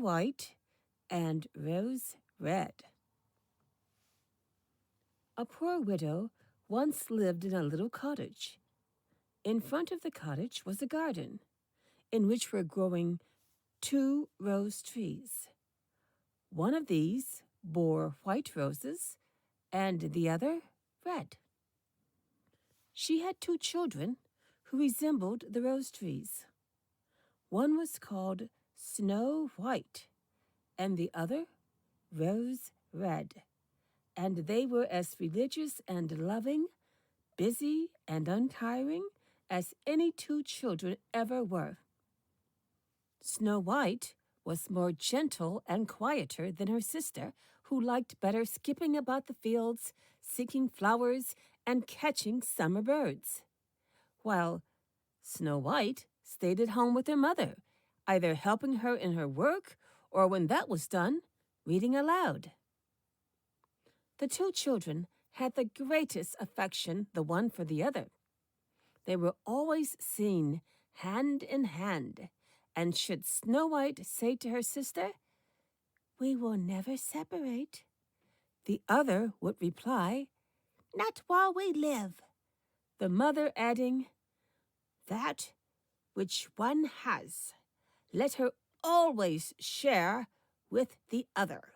White and Rose Red. A poor widow once lived in a little cottage. In front of the cottage was a garden, in which were growing 2 rose trees. One of these bore white roses, and the other red. She had 2 children who resembled the rose trees. One was called Snow White, and the other Rose Red, and they were as religious and loving, busy and untiring as any 2 children ever were. Snow White was more gentle and quieter than her sister, who liked better skipping about the fields, seeking flowers, and catching summer birds, while Snow White stayed at home with her mother, either helping her in her work or, when that was done, reading aloud. The 2 children had the greatest affection the one for the other. They were always seen hand in hand, and should Snow White say to her sister, "We will never separate," the other would reply, "Not while we live," the mother adding, "That which one has, let her always share with the other."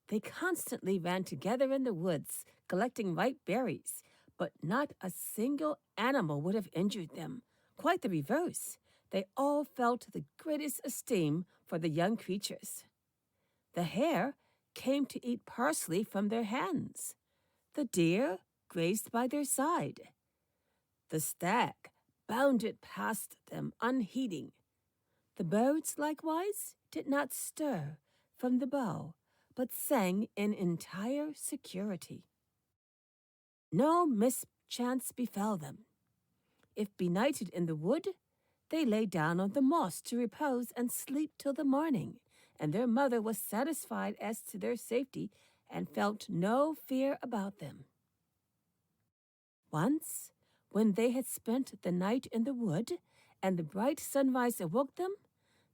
They constantly ran together in the woods, collecting ripe berries, but not a single animal would have injured them. Quite the reverse. They all felt the greatest esteem for the young creatures. The hare came to eat parsley from their hands. The deer grazed by their side. The stag bounded past them unheeding. The birds, likewise, did not stir from the bough, but sang in entire security. No mischance befell them. If benighted in the wood, they lay down on the moss to repose and sleep till the morning, and their mother was satisfied as to their safety and felt no fear about them. Once, when they had spent the night in the wood, and the bright sunrise awoke them,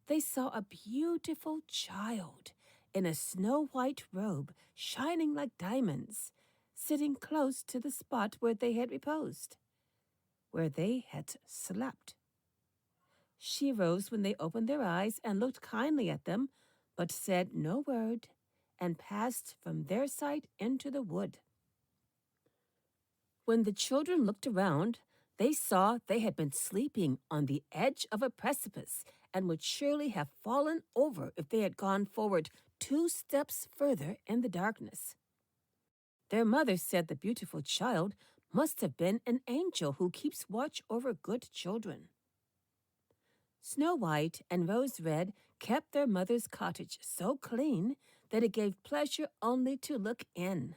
they saw a beautiful child in a snow-white robe shining like diamonds, sitting close to the spot where they had reposed, where they had slept. She rose when they opened their eyes and looked kindly at them, but said no word, and passed from their sight into the wood. When the children looked around, they saw they had been sleeping on the edge of a precipice and would surely have fallen over if they had gone forward 2 steps further in the darkness. Their mother said the beautiful child must have been an angel who keeps watch over good children. Snow White and Rose Red kept their mother's cottage so clean that it gave pleasure only to look in.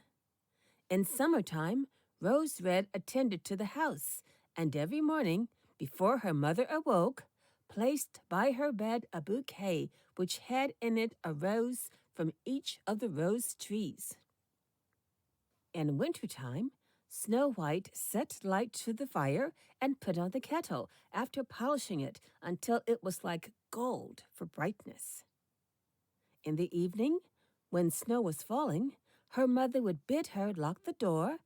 In summertime, Rose Red attended to the house, and every morning, before her mother awoke, placed by her bed a bouquet which had in it a rose from each of the rose trees. In wintertime, Snow White set light to the fire and put on the kettle, after polishing it until it was like gold for brightness. In the evening, when snow was falling, her mother would bid her lock the door,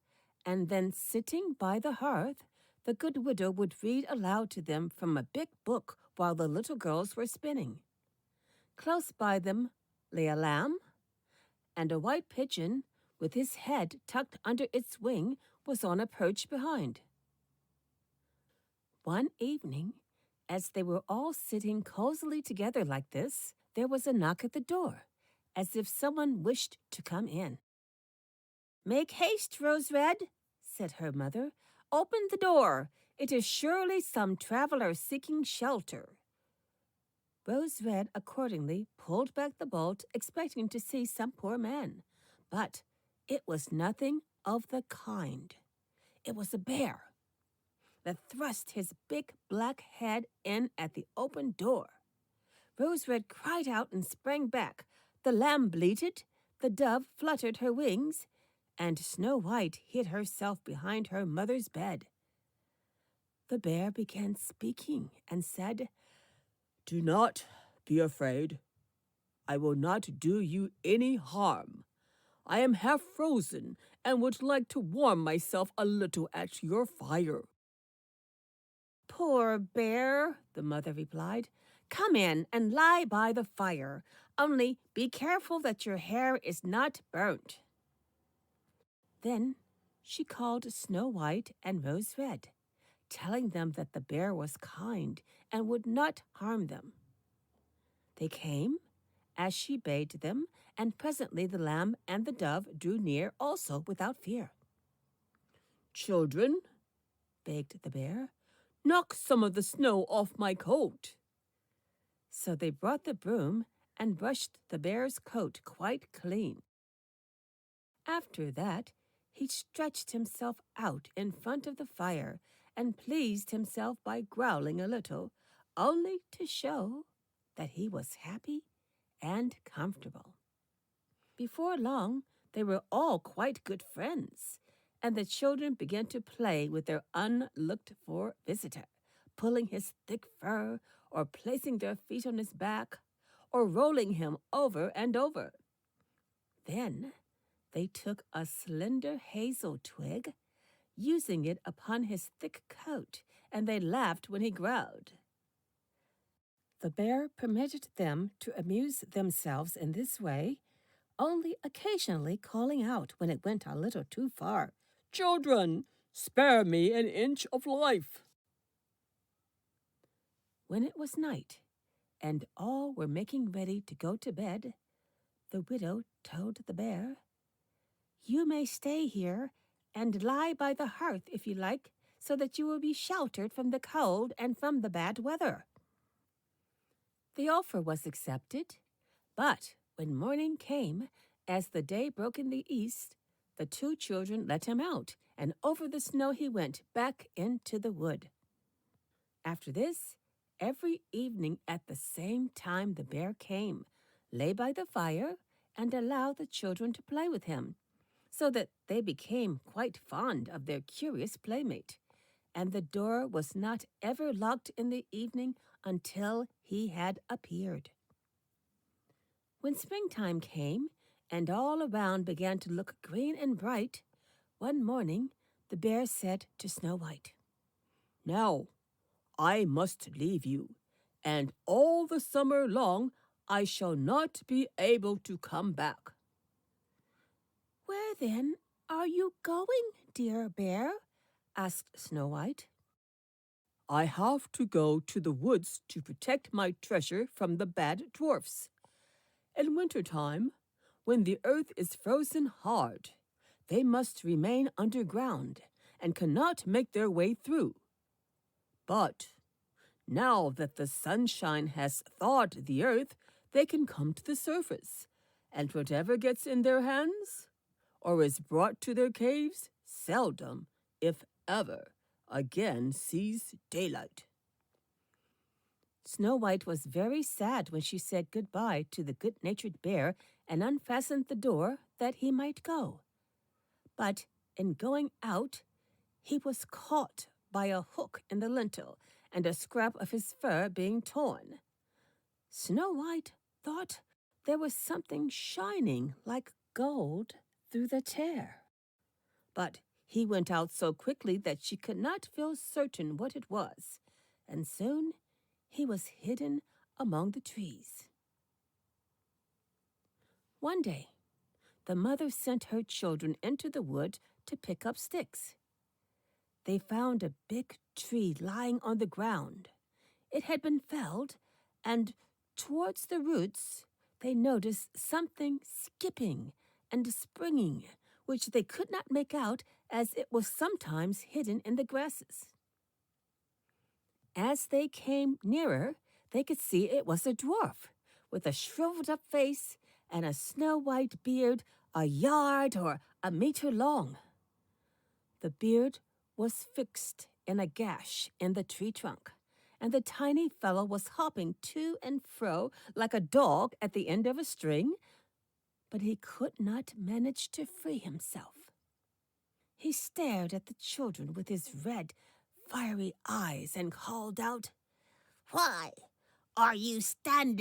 and then, sitting by the hearth, the good widow would read aloud to them from a big book while the little girls were spinning. Close by them lay a lamb, and a white pigeon, with his head tucked under its wing, was on a perch behind. One evening, as they were all sitting cozily together like this, there was a knock at the door, as if someone wished to come in. "Make haste, Rose Red," said her mother. "Open the door. It is surely some traveler seeking shelter." Rose Red accordingly pulled back the bolt, expecting to see some poor man. But it was nothing of the kind. It was a bear that thrust his big black head in at the open door. Rose Red cried out and sprang back. The lamb bleated, the dove fluttered her wings, and Snow White hid herself behind her mother's bed. The bear began speaking and said, "Do not be afraid. I will not do you any harm. I am half frozen and would like to warm myself a little at your fire." "Poor bear," the mother replied. "Come in and lie by the fire. Only be careful that your hair is not burnt." Then she called Snow White and Rose Red, telling them that the bear was kind and would not harm them. They came, as she bade them, and presently the lamb and the dove drew near also without fear. "Children," begged the bear, "knock some of the snow off my coat." So they brought the broom and brushed the bear's coat quite clean. After that, he stretched himself out in front of the fire and pleased himself by growling a little, only to show that he was happy and comfortable. Before long, they were all quite good friends, and the children began to play with their unlooked-for visitor, pulling his thick fur, or placing their feet on his back, or rolling him over and over. Then they took a slender hazel twig, using it upon his thick coat, and they laughed when he growled. The bear permitted them to amuse themselves in this way, only occasionally calling out when it went a little too far, "Children, spare me an inch of life." When it was night, and all were making ready to go to bed, the widow told the bear, "You may stay here and lie by the hearth if you like, so that you will be sheltered from the cold and from the bad weather." The offer was accepted, but when morning came, as the day broke in the east, the two children let him out, and over the snow he went back into the wood. After this, every evening at the same time the bear came, lay by the fire, and allowed the children to play with him, so that they became quite fond of their curious playmate, and the door was not ever locked in the evening until he had appeared. When springtime came, and all around began to look green and bright, one morning the bear said to Snow White, "Now I must leave you, and all the summer long I shall not be able to come back." "Where, then, are you going, dear bear?" asked Snow White. "I have to go to the woods to protect my treasure from the bad dwarfs. In winter-time, when the earth is frozen hard, they must remain underground and cannot make their way through. But now that the sunshine has thawed the earth, they can come to the surface, and whatever gets in their hands or is brought to their caves seldom, if ever, again sees daylight." Snow White was very sad when she said goodbye to the good-natured bear and unfastened the door that he might go. But in going out, he was caught by a hook in the lintel and a scrap of his fur being torn. Snow White thought there was something shining like gold through the tear. But he went out so quickly that she could not feel certain what it was, and soon he was hidden among the trees. One day, the mother sent her children into the wood to pick up sticks. They found a big tree lying on the ground. It had been felled, and towards the roots they noticed something skipping and springing, which they could not make out, as it was sometimes hidden in the grasses. As they came nearer, they could see it was a dwarf, with a shriveled-up face and a snow-white beard a yard or a meter long. The beard was fixed in a gash in the tree trunk, and the tiny fellow was hopping to and fro like a dog at the end of a string, but he could not manage to free himself. He stared at the children with his red, fiery eyes and called out, "Why are you standing